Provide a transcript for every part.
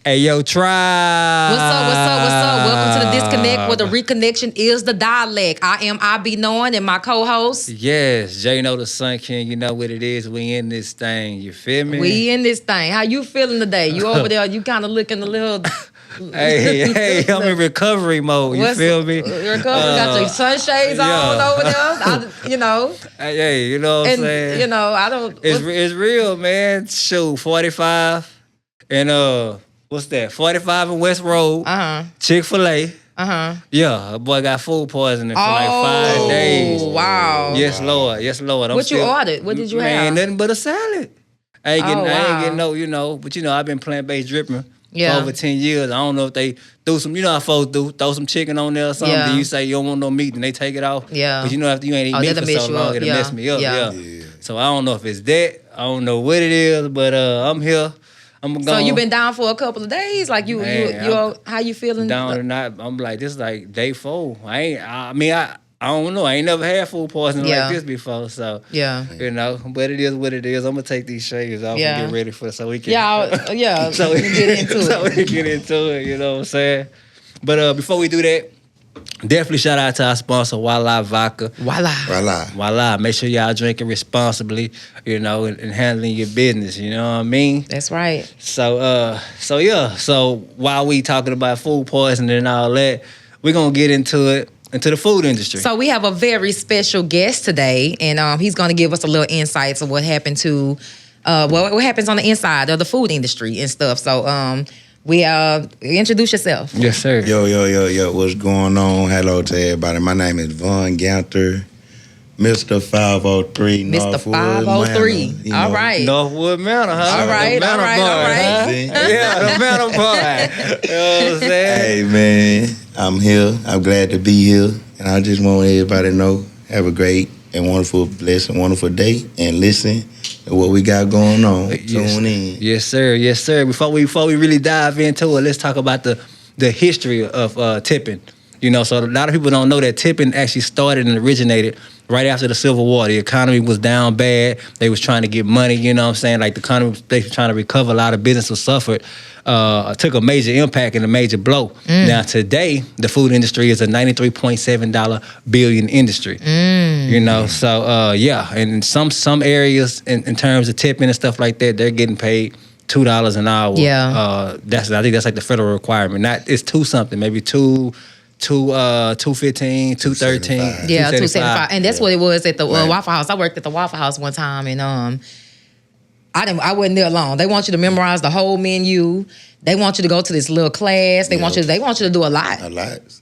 Hey, yo, tribe. What's up, what's up, what's up? Welcome to the Disconnect, where the reconnection is the dialect. I am Eyebee knowing, and my co-host. Yes, Jay know the Sun King. You know what it is. We in this thing. You feel me? We in this thing. How you feeling today? You over there, you kind of looking a little... Hey, I'm in recovery mode. You feel me? Recovery, got your sunshades on over there. You know. Hey, you know what I'm saying? You know, I don't... It's real, man. Shoot, 45 and what's that? 45 in West Road. Chick-fil-A. Yeah, a boy got food poisoning for like 5 days. Wow. Yes, Lord. Yes, Lord. What you ordered? What did you have? Man, nothing but a salad. I ain't getting no, but I've been plant-based dripping for over 10 years. I don't know if they threw some, how folks do, throw some chicken on there or something. Then you say you don't want no meat, then they take it off. Yeah. But after you ain't eaten meat for so long, it'll mess me up. Yeah. So I don't know if it's that. I don't know what it is, but I'm here. So you been down for a couple of days? Like you how you feeling? Down or not? I'm like, this is like day 4. I don't know. I ain't never had food poisoning like this before. So but it is what it is. I'm gonna take these shades off and get ready for it so we can so we can get into it. So we can get into it. You know what I'm saying? But before we do that, definitely shout out to our sponsor, Outlawed Vodka. Voila. Make sure y'all drinking responsibly, and handling your business. You know what I mean? That's right. So while we talking about food poisoning and all that, we're gonna get into the food industry. So we have a very special guest today, and he's gonna give us a little insights of what happened to what happens on the inside of the food industry and stuff. So we introduce yourself. Yes, sir. Yo, what's going on? Hello to everybody. My name is Von Ganter, Mr. 503. Mr. 503. All right. Northwood Manor, huh? All right. Huh? Yeah, the Manor boy. You know what I'm saying? Hey, man, I'm here. I'm glad to be here. And I just want everybody to know, have a great and wonderful, blessed and wonderful day. And listen to what we got going on. Tune in. Yes, sir. Yes, sir. Before we really dive into it, let's talk about the history of tipping. So a lot of people don't know that tipping actually started and originated right after the Civil War. The economy was down bad. They was trying to get money, you know what I'm saying? Like the economy, they were trying to recover. A lot of business was suffered. Took a major impact and a major blow. Now today, the food industry is a $93.7 billion industry. So and in some areas in terms of tipping and stuff like that, they're getting paid $2 an hour. I think that's like the federal requirement. It's 2 something, maybe 215, 213. Yeah, 275. And that's what it was at the Waffle House. I worked at the Waffle House one time, and I wasn't there long. They want you to memorize the whole menu. They want you to go to this little class. They want you to do a lot.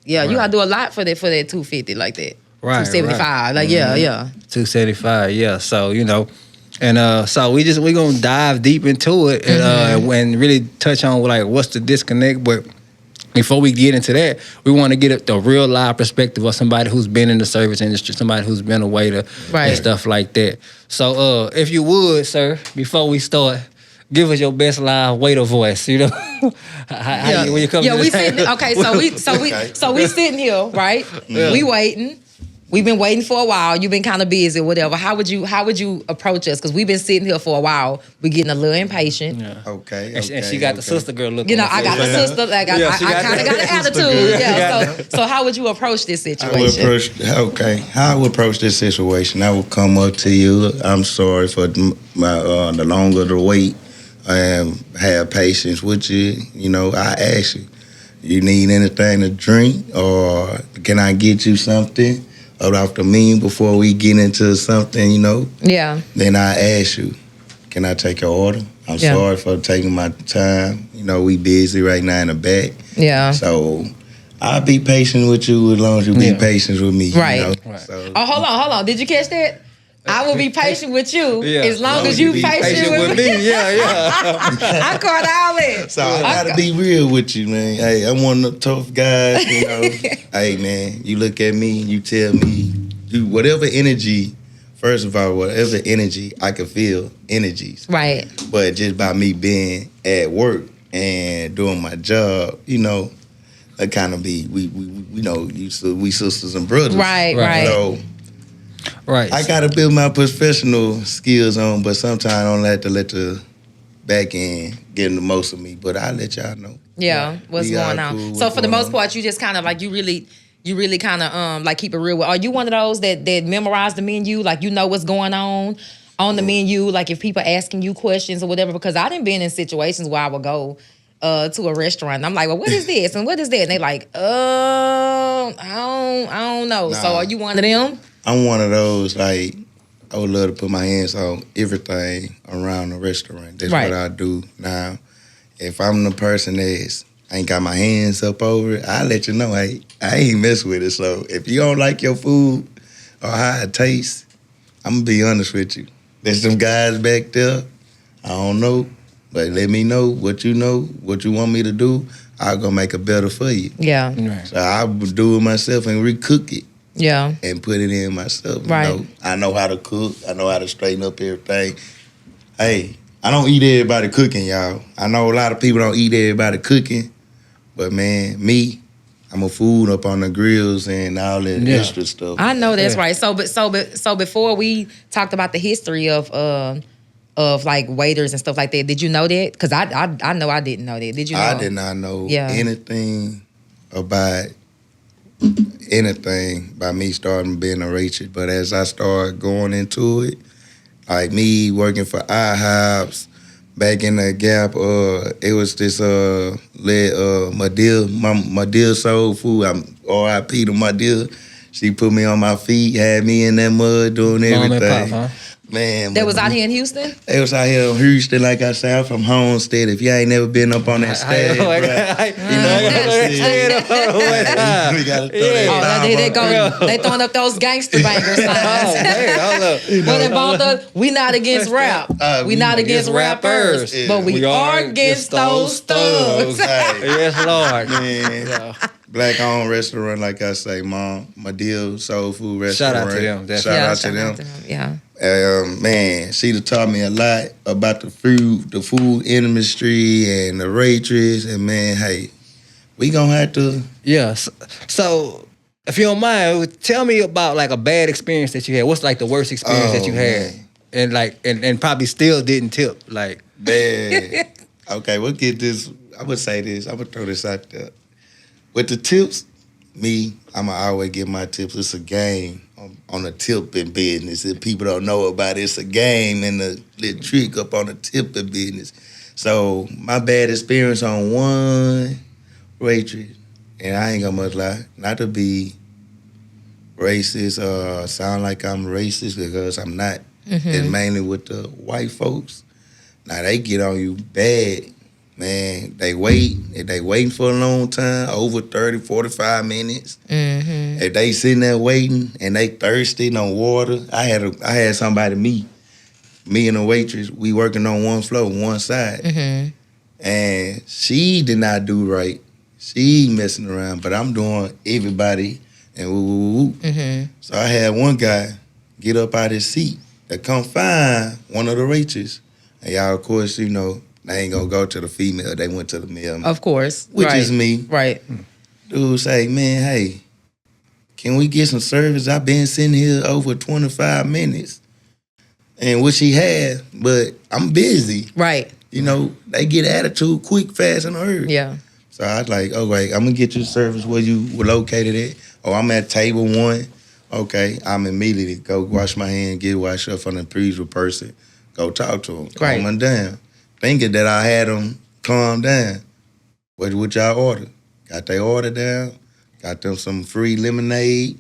Yeah, you gotta do a lot for that 250 like that. Right. 275. Like 275, yeah. So, and so we gonna dive deep into it and really touch on like what's the disconnect. But before we get into that, we want to get the real live perspective of somebody who's been in the service industry, somebody who's been a waiter and stuff like that. So if you would, sir, before we start, give us your best live waiter voice. When you come to we the sitting. Okay, so we sitting here, right? We waiting. We've been waiting for a while. You've been kind of busy, whatever. How would you approach us? Because we've been sitting here for a while. We're getting a little impatient. Yeah. Okay. And she got the sister girl looking. I got the sister. I kind of got an attitude. So how would you approach this situation? How I would approach this situation? I would come up to you. I'm sorry for my the longer the wait. Have patience with you. I ask you, you need anything to drink, or can I get you something off the menu before we get into something, Yeah. Then I ask you, can I take your order? I'm sorry for taking my time. We busy right now in the back. Yeah. So I'll be patient with you as long as you be patient with me. Right. So, hold on. Did you catch that? I will be patient with you as long as you patient with me. Yeah. I caught all that. So I gotta be real with you, man. Hey, I'm one of the tough guys, Hey, man, you look at me, you tell me, do whatever energy. First of all, whatever energy I can feel, energies. Right. But just by me being at work and doing my job, that kind of be we sisters and brothers. Right. So, I gotta build my professional skills on, but sometimes I don't have to let the back end getting the most of me. But I'll let y'all know. Yeah, what's We all going on. cool, So what's for the going most on. part, you just kind of like you really kind of like keep it real. Are you one of those that memorize the menu, like you know what's going on the menu, like if people asking you questions or whatever? Because I done been in situations where I would go to a restaurant and I'm like, well, what is this and what is that? And they like, I don't know. Nah. So are you one of them? I'm one of those, like, I would love to put my hands on everything around the restaurant. That's Right. what I do now. If I'm the person that's ain't got my hands up over it, I'll let you know, hey, I ain't mess with it. So if you don't like your food or how it tastes, I'm going to be honest with you. There's some guys back there, I don't know, but let me know, what you want me to do, I'll go make it better for you. Yeah. Right. So I would do it myself and recook it. Yeah. And put it in myself. Right. You know, I know how to cook. I know how to straighten up everything. Hey, I don't eat everybody cooking, y'all. I know a lot of people don't eat everybody cooking, but man, me, I'm a food up on the grills and all that extra stuff. I know that's right. So before we talked about the history of like waiters and stuff like that, did you know that? Because I know I didn't know that. Did you know? I did not know Yeah. anything about anything by me starting being a waitress. But as I started going into it, like me working for IHOPs, back in the Gap, it was this my deal soul food. I'm R.I.P. to my deal. She put me on my feet, had me in that mud doing Mom everything. and Pop, huh? Man, That was out here in Houston? They was out here in Houston, like I said, I'm from Homestead. If you ain't never been up on that stage, You know what I'm saying? We gotta throw that Oh, they throwing up those gangster banger signs. Hold up. But about we not against rap. We not against rappers, Yeah. but we are against those thugs. Yes, Lord. Man, Yeah. black-owned restaurant, like I say, Mom. My deal soul food Shout restaurant. out to them, definitely. Shout out to them. Yeah. Man, she done taught me a lot about the food industry and the waitress. And man, hey, we gonna have to. Yeah. So, if you don't mind, tell me about like a bad experience that you had. What's like the worst experience that you had, man. and like and probably still didn't tip. Like, Man, okay, we'll get this. I would say this. I would throw this out there. With the tips, I'ma always give my tips. It's a game on the tip in business. If people don't know about it, it's a game and a little trick up on the tip in business. So my bad experience on one waitress, and I ain't gonna much lie, not to be racist or sound like I'm racist because I'm not. It's mainly with the white folks. Now they get on you bad. Man, they wait. If they waiting for a long time, over 30, 45 minutes. Mm-hmm. If they sitting there waiting and they thirsty, no water. I had somebody, me and a waitress, we working on one floor, one side. Mm-hmm. And she did not do right. She messing around, but I'm doing everybody and woo, woo, woo. Mm-hmm. So I had one guy get up out his seat to come find one of the waitresses. And y'all, of course, you know, they ain't gonna go to the female. They went to the male. Of course. Which right. is me. Right. Dude say, man, hey, can we get some service? I've been sitting here over 25 minutes. And what she had, but I'm busy. Right. You know, they get attitude quick, fast, and hurry. Yeah. So I was like, oh, wait, I'm gonna get you service where you were located at. Oh, I'm at table 1. Okay, I'm immediately go wash my hand, get washed up from the previous person, go talk to them, Right. calm them down. Thinking that I had them calm down. What y'all order? Got their order down, got them some free lemonade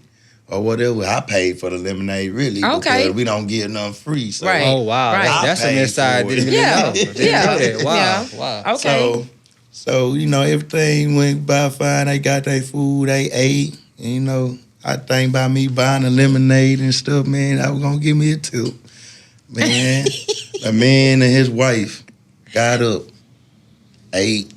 or whatever. I paid for the lemonade, really, Okay. because we don't get nothing free. So Right. oh wow, Right. that's I an paid inside. for it. Didn't even Yeah. know. Didn't Yeah. know that. Wow, Yeah. wow. Okay. So you know, everything went by fine. They got their food, they ate. And, you know, I think by me buying the lemonade and stuff, man, I was gonna give me a tip. Man, a man and his wife got up, ate,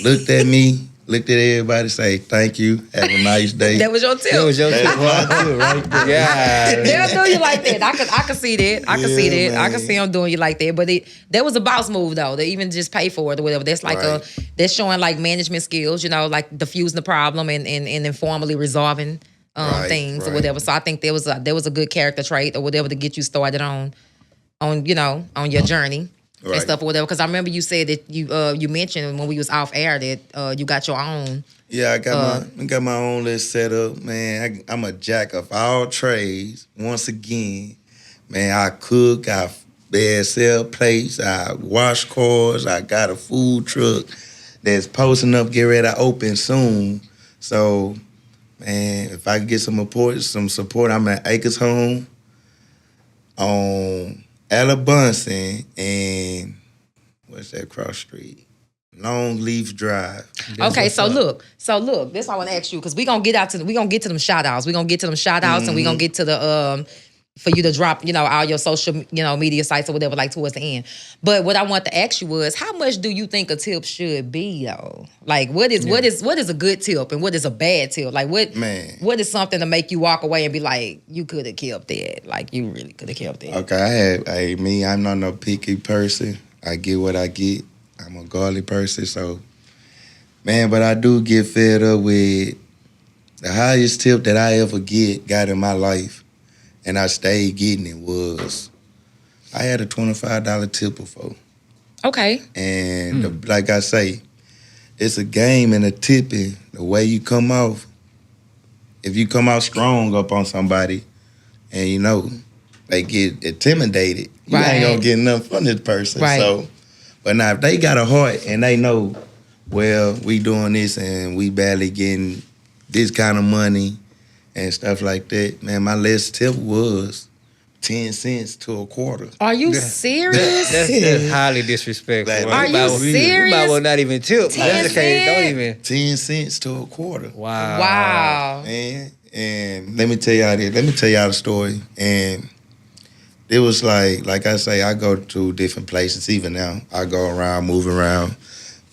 looked at me, looked at everybody, say, thank you, have a nice day. That was your tip. That was your That's tip. my tip right there. Yeah. They'll do you like that. I can see that. I can see Yeah, that. I can man. see them doing you like that. But that was a boss move though. To even just pay for it or whatever. That's like Right. that's showing like management skills. You know, like diffusing the problem and informally resolving Right, things or right. whatever. So I think there was a good character trait or whatever to get you started on you know on your journey. and stuff or whatever. Because I remember you said that you mentioned when we was off air that you got your own. Yeah, I got my own little setup, man. I'm a jack of all trades. Once again, man, I cook, I sell plates, I wash cars, I got a food truck that's posting up, get ready to open soon. So, man, if I can get some support, I'm at Acres Home on Alabunson and what's that cross street? Longleaf Drive. Okay, so look, this I want to ask you because we gonna get to them shout outs. We gonna get to them shout outs and we gonna get to the for you to drop, all your social, media sites or whatever, like towards the end. But what I want to ask you was, how much do you think a tip should be, though? Like, what is a good tip and what is a bad tip? Like, what is something to make you walk away and be like, you could have kept that, like you really could have kept that? Okay, I'm not no picky person. I get what I get. I'm a godly person, so man. But I do get fed up with the highest tip that I ever got in my life. And I stayed getting it was, I had a $25 tip before. Okay. And like I say, it's a game in a tipping. The way you come off, if you come out strong up on somebody and they get intimidated, you ain't gonna get nothing from this person. Right. So, but now if they got a heart and they know, well, we doing this and we barely getting this kind of money, and stuff like that, man, my last tip was 10 cents to a quarter. Are you serious? That's highly disrespectful. Like, are you serious? You might well not even tip. That's the case. Don't even. 10 cents to a quarter. Wow. Man, and let me tell y'all this. Let me tell y'all the story. And it was like I say, I go to different places even now. I go around, move around.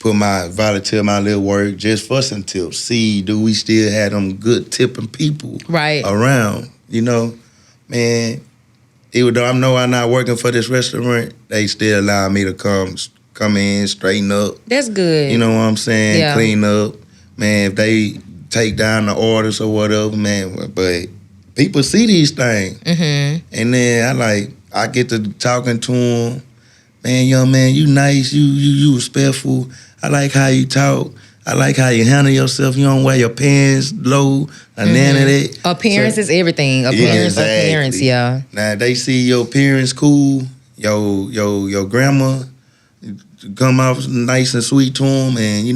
Volunteer my little work just for some tips. See, do we still have them good tipping people around? Man, even though I know I'm not working for this restaurant, they still allow me to come in, straighten up. That's good. You know what I'm saying? Yeah. Clean up. Man, if they take down the orders or whatever, man, but people see these things. Mm-hmm. And then I get to talking to them. Man, young man, you nice, you respectful. I like how you talk. I like how you handle yourself. You don't wear your pants low or none of that. Appearance is everything. Appearance, yeah. Now they see your appearance cool, your grandma come off nice and sweet to them, and you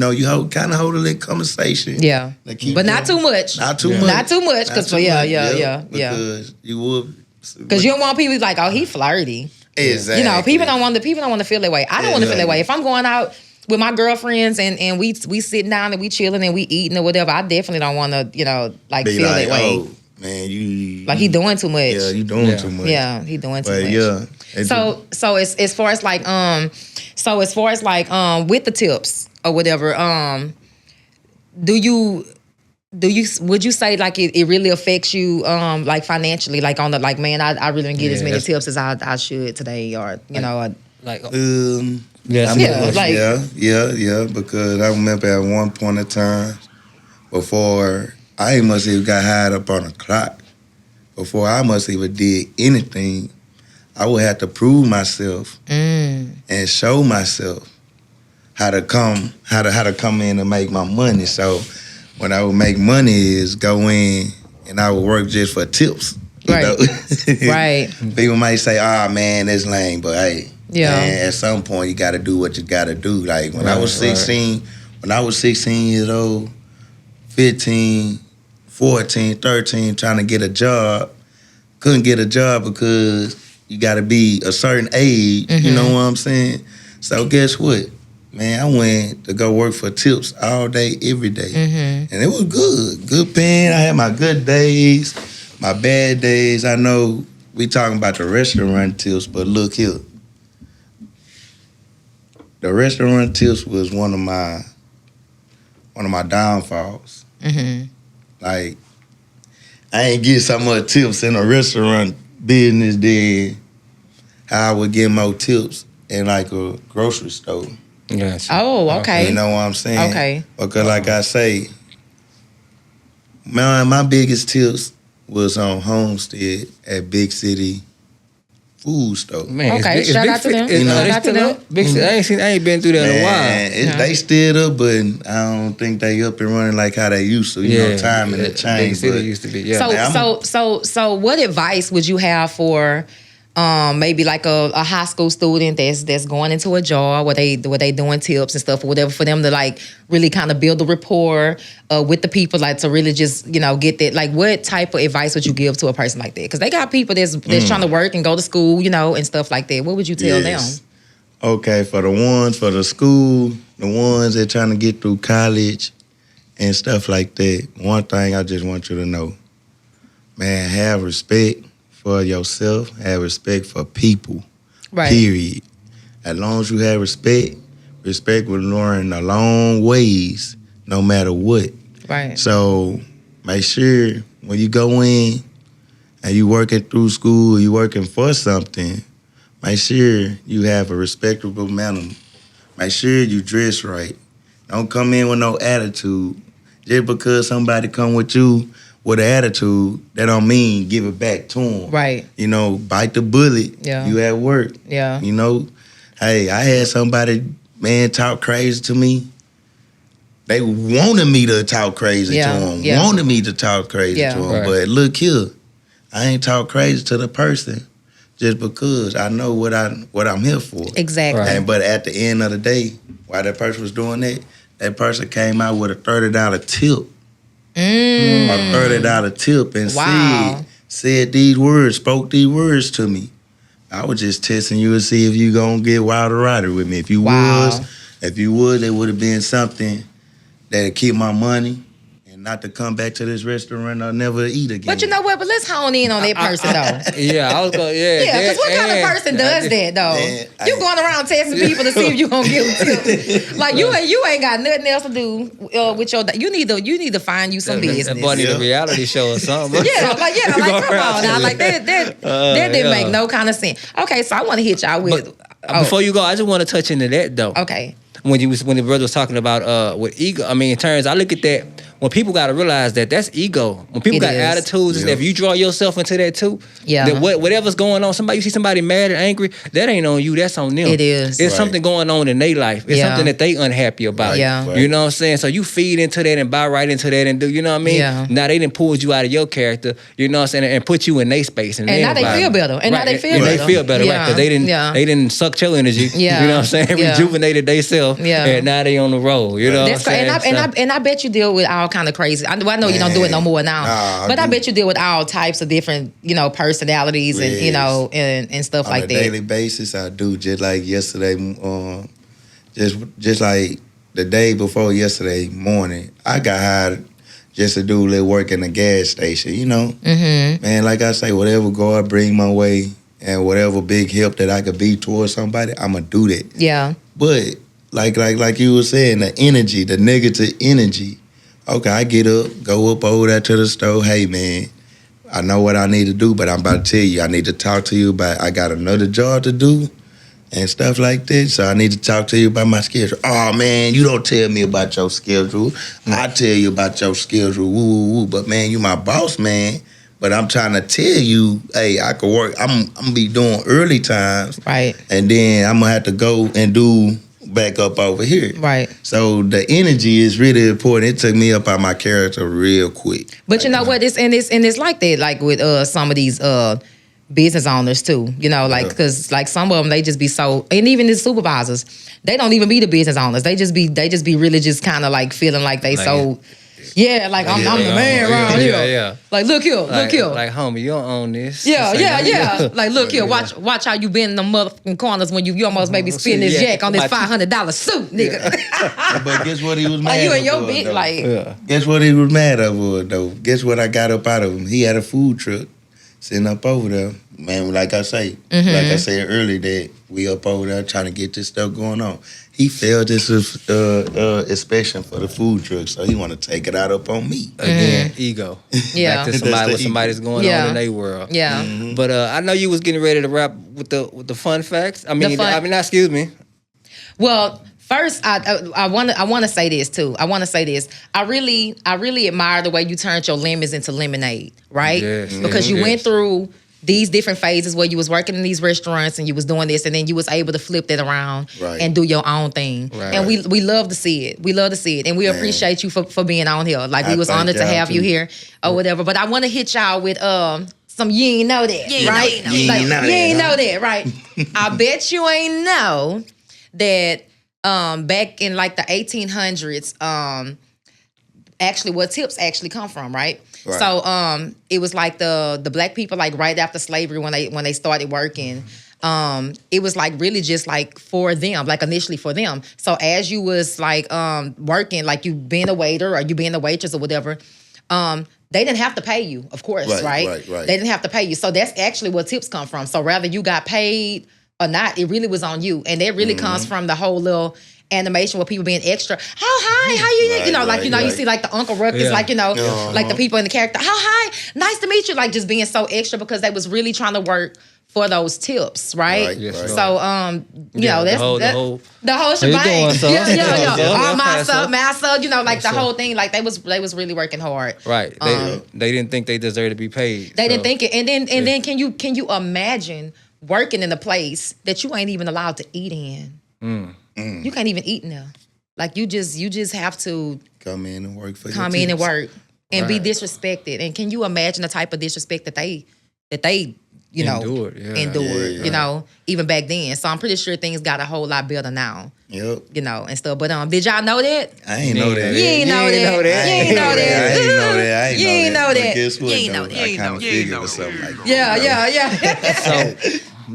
kind of hold a little conversation. Yeah, but not too much. Not too much. Not too much, because Because you would. Because you don't want people like, oh, he flirty. Exactly. People don't want to feel that way. I don't want to feel that way. If I'm going out with my girlfriends and we sitting down and we chilling and we eating or whatever, I definitely don't want to, feel that way. Oh, man, you he doing too much. Yeah, you doing too much. Yeah, he doing too much. Yeah. So as far as with the tips or whatever, would you say like it really affects you like financially, like on the man, I really didn't get as many tips as I should today, or because I remember at one point in time before I must have got hired up on a clock, before I must even did anything, I would have to prove myself and show myself how to come in and make my money. So when I would make money is go in and I would work just for tips. You know? Right. People might say, man, that's lame, but hey, man, at some point you gotta do what you gotta do. Like when I was 16, when I was 16 years old, 15, 14, 13, trying to get a job, couldn't get a job because you gotta be a certain age, you know what I'm saying? So guess what? Man, I went to go work for tips all day, every day. And it was good. Good paying. I had my good days, my bad days. I know we talking about the restaurant tips, but look here. The restaurant tips was one of my downfalls. Like, I ain't get so much tips in a restaurant business than how I would get more tips in like a grocery store. Yes. Oh, okay. You know what I'm saying? Okay. Because like I say, my biggest tips was on Homestead at Big City food store. Man, Okay, it's shout out to them. Shout out to them. I ain't been through that in a while. They still up, but I don't think they up and running like how they used to. You know, time and the change. Big City used to be. Yeah. So, what advice would you have for maybe like a high school student that's going into a job where they doing tips and stuff or whatever, for them to like really kind of build a rapport with the people, like to really just get that, like what type of advice would you give to a person like that? Because they got people that's trying to work and go to school, and stuff like that. What would you tell them? Okay, for the school, the ones that trying to get through college and stuff like that, one thing I just want you to know, man, have respect for yourself, have respect for people, right? Period. As long as you have respect will learn a long ways, no matter what. Right. So make sure when you go in and you working through school, you working for something, make sure you have a respectable manner. Make sure you dress right. Don't come in with no attitude. Just because somebody come with you with an attitude, that don't mean give it back to them. Right. Bite the bullet. Yeah. You at work. Yeah. Hey, I had somebody, man, talk crazy to me. They wanted me to talk crazy to them. Yeah. Wanted me to talk crazy to them. Right. But look here, I ain't talk crazy to the person just because I know what I'm here for. Exactly. Right. But at the end of the day, while that person was doing that person came out with a $30 tip. A $30 tip and said these words, spoke these words to me. I was just testing you to see if you gonna get wild or rider with me. If you was, it would have been something that'd keep my money and not to come back to this restaurant or never eat again. But you know what? But let's hone in on that person though. Yeah, I was going. Yeah, because what kind of person does that though? You going around testing people to see if you gonna give them tips. Like you ain't got nothing else to do with your. You need to find you some business. That boy need a reality show or something. Like come on now, like that didn't make no kind of sense. Okay, so I want to hit y'all with. Before you go, I just want to touch into that though. Okay. When the brother was talking about with ego, I mean, in terms, I look at that. When people got to realize that that's ego. When people got attitudes, and if you draw yourself into that too, then whatever's going on, you see somebody mad and angry, that ain't on you, that's on them. It is. It's something going on in their life. It's something that they unhappy about. Yeah. Right. You know what I'm saying? So you feed into that and buy right into that and do, you know what I mean? Yeah. Now they done pulled you out of your character, you know what I'm saying, and put you in their space. And now they feel better. And now they feel better. They feel better, right? Because they didn't suck your energy. Yeah. You know what I'm saying? Rejuvenated themselves. Yeah. And now they on the road. You know That's what I'm saying? and I bet you deal with all kind of crazy. I know you don't do it no more now, but I bet you deal with all types of different, personalities and and stuff like that. On a daily basis, I do. Just like yesterday, just like the day before yesterday morning, I got hired just to do a little work in the gas station. Mm-hmm. Man, like I say, whatever God bring my way and whatever big help that I could be towards somebody, I'ma do that. Yeah. But like you were saying, the energy, the negative energy. Okay, I get up, go up over there to the store. Hey, man, I know what I need to do, but I'm about to tell you, I need to talk to you about, I got another job to do and stuff like that, so I need to talk to you about my schedule. Oh, man, you don't tell me about your schedule. I tell you about your schedule, woo. But, man, you my boss, man. But I'm trying to tell you, hey, I could work. I'm going to be doing early times. Right. And then I'm going to have to go and do back up over here. Right. So the energy is really important. It took me up on my character real quick. But you know what? It's like that, like with some of these business owners too. Because like some of them, they just be so, and even the supervisors, they don't even be the business owners. They just be really just kind of like feeling like they so. Yeah, like I'm the man around here. Yeah. Like look here. Like homie, you don't own this. Yeah. Like look here, watch how you bend in the motherfucking corners when you almost maybe spin this jack on this $500 suit, nigga. But guess what he was mad you and your over, bitch, though? like. Guess what he was mad over though? Guess what I got up out of him? He had a food truck sitting up over there. Man, like I said earlier, that we up over there trying to get this stuff going on. He failed this inspection for the food truck, so he want to take it out up on me. Again, ego. Yeah. Back to somebody's going on in their world. Yeah. Mm-hmm. But I know you was getting ready to wrap with the fun facts. Excuse me. Well, first, I want to say this too. I really admire the way you turned your lemons into lemonade, right? Yes. Because you went through these different phases where you was working in these restaurants and you was doing this, and then you was able to flip that around Right. and do your own thing. Right. And we love to see it. We love to see it, and we Man. appreciate you for being on here. Like, we I was thank honored to y'all, have you too. here or whatever. But I want to hit y'all with some you ain't know that, You ain't right? know that. You ain't know you ain't that, know that, right? I bet you ain't know that back in like the 1800s, actually where tips actually come from, right? Right. So it was like the black people, like right after slavery when they started working. It was like really just like for them, like initially for them. So as you was like working, like you being a waiter or you being a waitress or whatever, they didn't have to pay you, of course, right? Right. They didn't have to pay you. So that's actually where tips come from. So rather you got paid or not, it really was on you. And that really comes from the whole little animation with people being extra. How high? How you? Right, you know, like right, you know, you right. see like the Uncle Ruckus, Yeah. like you know, Uh-huh. like the people in the character. How high? Nice to meet you. Like just being so extra because they was really trying to work for those tips, right? Right, Yes, right. So you know, that's the whole the whole How you shebang. doing, sir? Yeah. Yeah, All my yes, stuff, sir. my stuff. You know, like the Yes, sir. whole thing. Like they was really working hard. right. They didn't think they deserved to be paid. They so. didn't think it. And then can you imagine working in a place that you ain't even allowed to eat in? You can't even eat in there. Like you just have to Come in and work for your come in and tips. work and be Right. disrespected. And can you imagine the type of disrespect that they you know Endured, yeah. you know, even back then. So I'm pretty sure things got a whole lot better now, Yep. you know, and stuff. But did y'all know that? I ain't know that. You ain't know that. You ain't know I that. ain't know that. I ain't You ain't know But that. guess what? You ain't know though? that. I You ain't kind know of that. figured it was something like that. Yeah.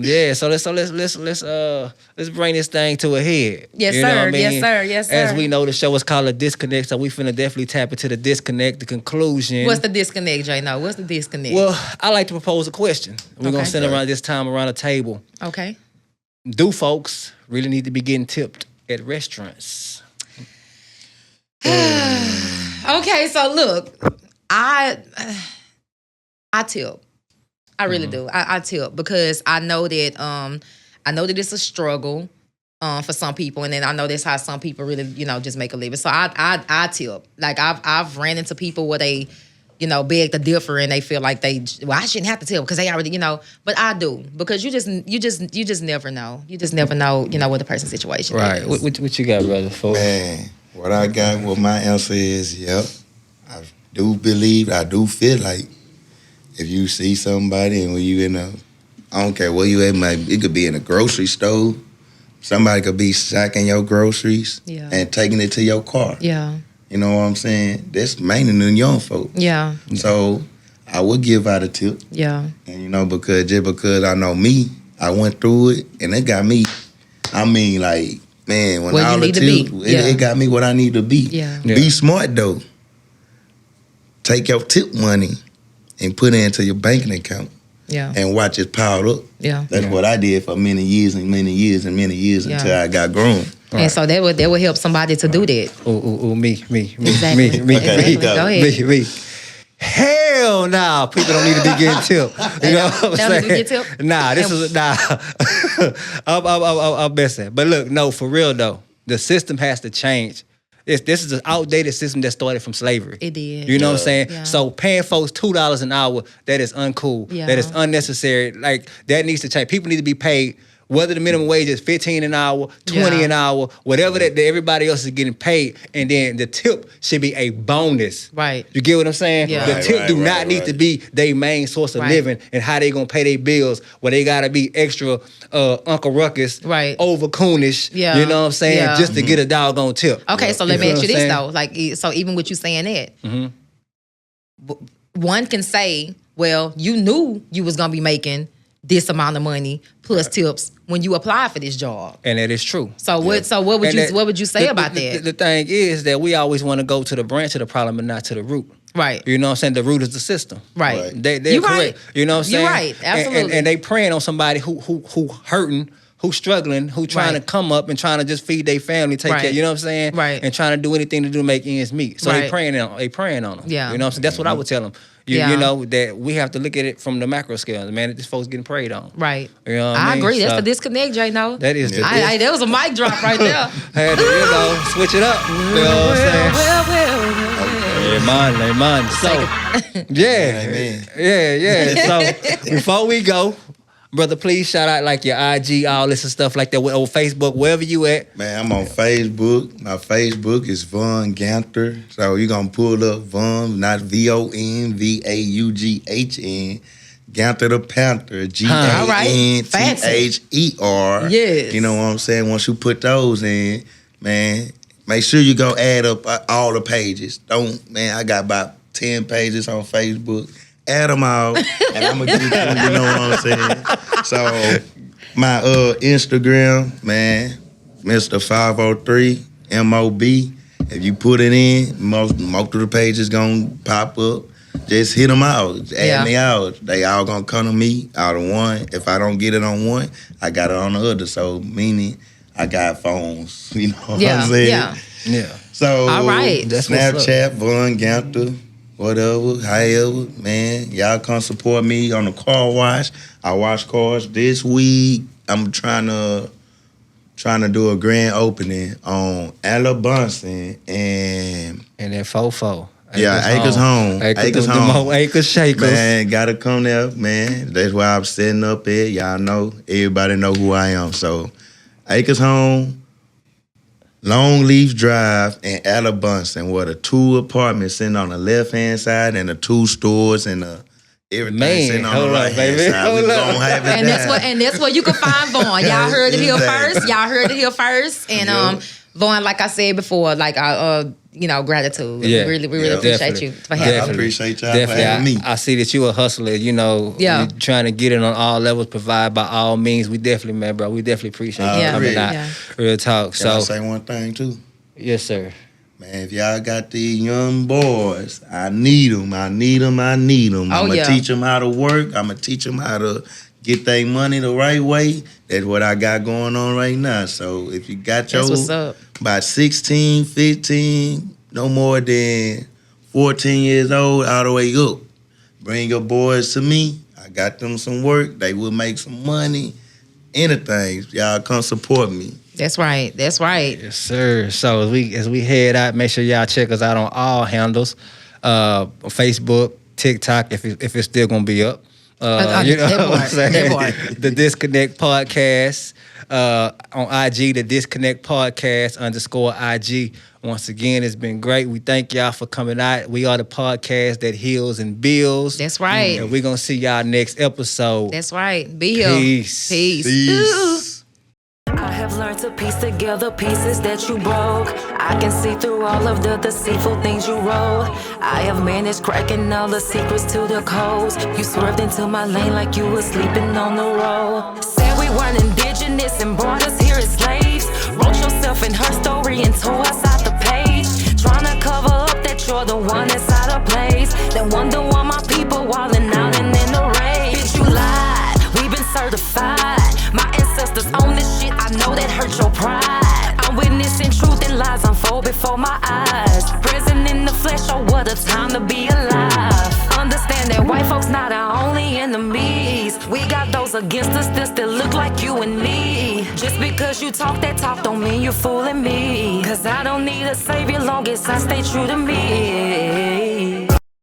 Yeah, so let's bring this thing to a head. Yes, You know sir. what I mean? Yes, sir. Yes, As sir. we know, the show is called A Disconnect, so we finna definitely tap into the disconnect, the conclusion. What's the disconnect, Jay? No, what's the disconnect? Well, I like to propose a question. We're Okay. gonna sit around this time around the table. Okay. Do folks really need to be getting tipped at restaurants? Okay, so look, I tip. I really do. I tip because I know that it's a struggle for some people, and then I know that's how some people really, you know, just make a living. So I tip. Like I've ran into people where they, you know, beg to differ and they feel like I shouldn't have to tip because they already, you know, but I do because you just never know. You just never know, you know, what the person's situation Right. is. What you got, brother? For Man, what I got, what my answer is, yep. I do feel like if you see somebody and when you I don't care where you at, it could be in a grocery store. Somebody could be sacking your groceries Yeah. and taking it to your car. Yeah. You know what I'm saying? That's mainly the young folk. Yeah. So I would give out a tip. Yeah. And you know, because I know me, I went through it and it got me. I mean, like, man, when Where you all the need to tips, be. Yeah. it got me what I need to be. Yeah. Yeah. Be smart though. Take your tip money and put it into your banking account Yeah. and watch it pile up. Yeah. That's what I did for many years and many years and many years Yeah. until I got grown. And so that would help somebody to do that. ooh, me. Exactly. Me. Exactly. Go. Go ahead. Me. Hell nah, people don't need to be getting tipped. You know what I'm They don't need to saying? get tipped? Nah, this is I'm messing. But look, no, for real though, the system has to change. This is an outdated system that started from slavery. It did. You know what I'm saying? Yeah. So paying folks $2 an hour, that is uncool. Yeah. That is unnecessary. Like that needs to change. People need to be paid. Whether the minimum wage is $15 an hour, $20 an hour, whatever that everybody else is getting paid, and then the tip should be a bonus. Right. You get what I'm saying? Yeah. The Right, tip do right, not right, need right. to be their main source of Right. living and how they gonna pay their bills. Where they gotta be extra Uncle Ruckus, Right. over coonish. Yeah. You know what I'm saying? Yeah. Just to get a doggone tip. Okay, so let me feel ask what you I'm this saying? though. Like, so even with you saying that, Mm-hmm. one can say, well, you knew you was gonna be making this amount of money plus tips when you applied for this job. And that is true. So what? So what would And you that- what would you say the- about the, that? The thing is that we always want to go to the branch of the problem and not to the root. Right. You know what I'm saying? The root is the system. Right. Right. They're You correct. right. You know what I'm You're saying? right. And- Absolutely. And they preying on somebody who hurting, who's struggling, who trying Right. to come up and trying to just feed their family, take Right. care. You know what I'm saying? Right. And trying to do anything to make ends meet. So Right. they preying on them. Yeah. You know what I'm saying? That's what I would tell them. Yeah. You know that we have to look at it from the macro scale. Man, this folks getting preyed on. Right. You know what I I mean? agree. That's So- the disconnect, Jay. No. That is the That was a mic drop right there. had to, switch it up. You know what I'm saying? Well. Amen. So, yeah. Amen. Yeah. So, before we go, brother, please shout out like your IG, all this and stuff like that, or Facebook, wherever you at. Man, I'm on Facebook. My Facebook is Von Ganter. So you're going to pull up Von, not VON, VAUGHN. Ganter the Panther, GANTHER. Yes. You know what I'm saying? Once you put those in, man, make sure you go add up all the pages. I got about 10 pages on Facebook. Add them all, and I'm going to get you, you know what I'm saying? So, my Instagram, man, Mr. 503 MOB. If you put it in, most of the pages going to pop up. Just hit them out. Add me out. They all going to come to me out of one. If I don't get it on one, I got it on the other. So, meaning I got phones. You know what I'm saying? Yeah. So, all right. Snapchat, Von Ganter, whatever, however, man. Y'all come support me on the car wash. I wash cars this week. I'm trying to do a grand opening on Alabama and that fofo. Acres Home. Acres Home. Acres Shakers. Man, gotta come there, man. That's why I'm setting up here. Y'all know, everybody know who I am. So, Acres Home, Longleaf Drive, and Alabama, where the 2 apartments sitting on the left-hand side and the 2 stores and everything sitting on the right-hand side. We gonna have it and that's where you can find Vaughn. Y'all heard it here first. And Vaughn, like I said before, like gratitude. Yeah. We really appreciate you for having I appreciate y'all for having having me. I see that you a hustler, you trying to get it on all levels, provide by all means. We definitely, man, bro. We definitely appreciate you coming out. Yeah. Real talk. Can I say one thing too? Yes, sir. Man, if y'all got these young boys, I need them. I'm going to teach them how to work. I'm going to teach them how to get their money the right way. That's what I got going on right now. So if you got your by 16, 15, no more than 14 years old, all the way up, bring your boys to me. I got them some work. They will make some money. Anything. Y'all come support me. That's right. Yes, sir. So as we head out, make sure y'all check us out on all handles, Facebook, TikTok, if it's still gonna be up. You know what I'm saying? The Disconnect Podcast on IG, the Disconnect Podcast _IG. Once again, it's been great. We thank y'all for coming out. We are the podcast that heals and builds. That's right. And we're gonna see y'all next episode. That's right. Be here. Peace. I have learned to piece together pieces that you broke. I can see through all of the deceitful things you wrote. I have managed cracking all the secrets to the codes. You swerved into my lane like you were sleeping on the road. Said we weren't indigenous and brought us here as slaves. Wrote yourself in her story and tore us out the page. Trying to cover up that you're the one that's out of place. Then wonder why my people wildin' out and in the rage. Bitch, you lied, we've been certified. My ancestors own this shit, I know that hurt your pride. I'm witnessing truth and lies unfold before my eyes. Prison in the flesh, oh what a time to be alive. Understand that white folks not our only enemies. We got those against us that still look like you and me. Just because you talk that talk don't mean you're fooling me. Cause I don't need a savior long as I stay true to me.